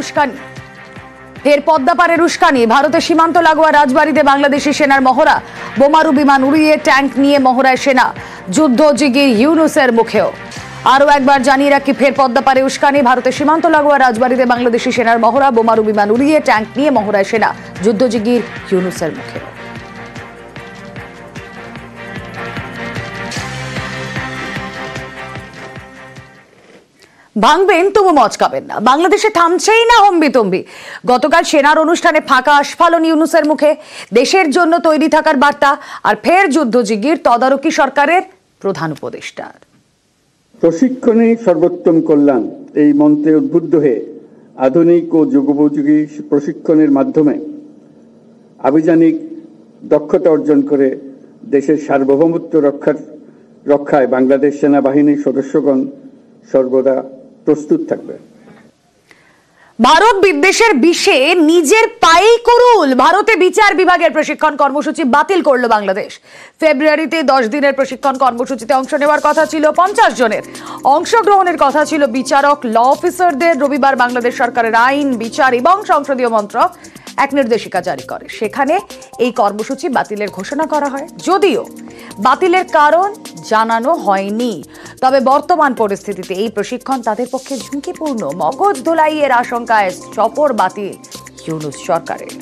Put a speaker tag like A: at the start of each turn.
A: উস্কানি। ফের পদ্মা পারের উস্কানি। ভারতের সীমান্ত লাগোয়া রাজবাড়িতে বাংলাদেশি সেনার মহড়া। বোমারু বিমান উড়িয়ে ট্যাঙ্ক নিয়ে মহড়ায় সেনা। যুদ্ধ জিগির ইউনূসের মুখেও। আরো একবার জানিয়ে রাখি, ফের পদ্মা পারে উস্কানি। ভারতের সীমান্ত লাগোয়া রাজবাড়িতে বাংলাদেশি সেনার মহড়া। বোমারু বিমান উড়িয়ে ট্যাঙ্ক নিয়ে মহড়ায় সেনা। যুদ্ধ জিগির ইউনূসের মুখেও। ভাঙবেন তবু মচকাবেন না, বাংলাদেশে থামছেই না হম্বিতম্বি। গতকাল সেনার অনুষ্ঠানে ফাঁকা আস্ফালন ইউনূসের মুখে। দেশের জন্য তৈরি থাকার বার্তা। আর ফের যুদ্ধজিগির তদারকি সরকারের প্রধান উপদেষ্টার।
B: প্রশিক্ষণে সর্বোত্তম কল্যাণ এই মন্ত্রে উদ্বুদ্ধ হয়ে আধুনিক ও যুগোপযোগী প্রশিক্ষণের মাধ্যমে আভিযানিক দক্ষতা অর্জন করে দেশের সার্বভৌমত্ব রক্ষায় বাংলাদেশ সেনাবাহিনীর সদস্যগণ সর্বদা প্রস্তুত থাকবে।
A: ভারত বিদ্বেষের বিষে নিজের পায়েই করুল। ভারতে বিচার বিভাগের প্রশিক্ষণ কর্মসূচি বাতিল করল বাংলাদেশ। ফেব্রুয়ারিতে 10 দিনের প্রশিক্ষণ কর্মসূচিতে অংশ নেওয়ার কথা ছিল 50 জনের। অংশগ্রহণের কথা ছিল বিচারক, ল অফিসারদের। রবিবার বাংলাদেশ সরকারের আইন, বিচার এবং সংসদীয় মন্ত্রক এক নির্দেশিকা জারি করে। সেখানে এই কর্মসূচি বাতিলের ঘোষণা করা হয়, যদিও বাতিলের কারণ জানানো হয়নি। তবে বর্তমান পরিস্থিতিতে এই প্রশিক্ষণ তাদের পক্ষে ঝুঁকিপূর্ণ। মগজ ধোলাইয়ের আশঙ্কায় সফর বাতিল ইউনূস সরকারের।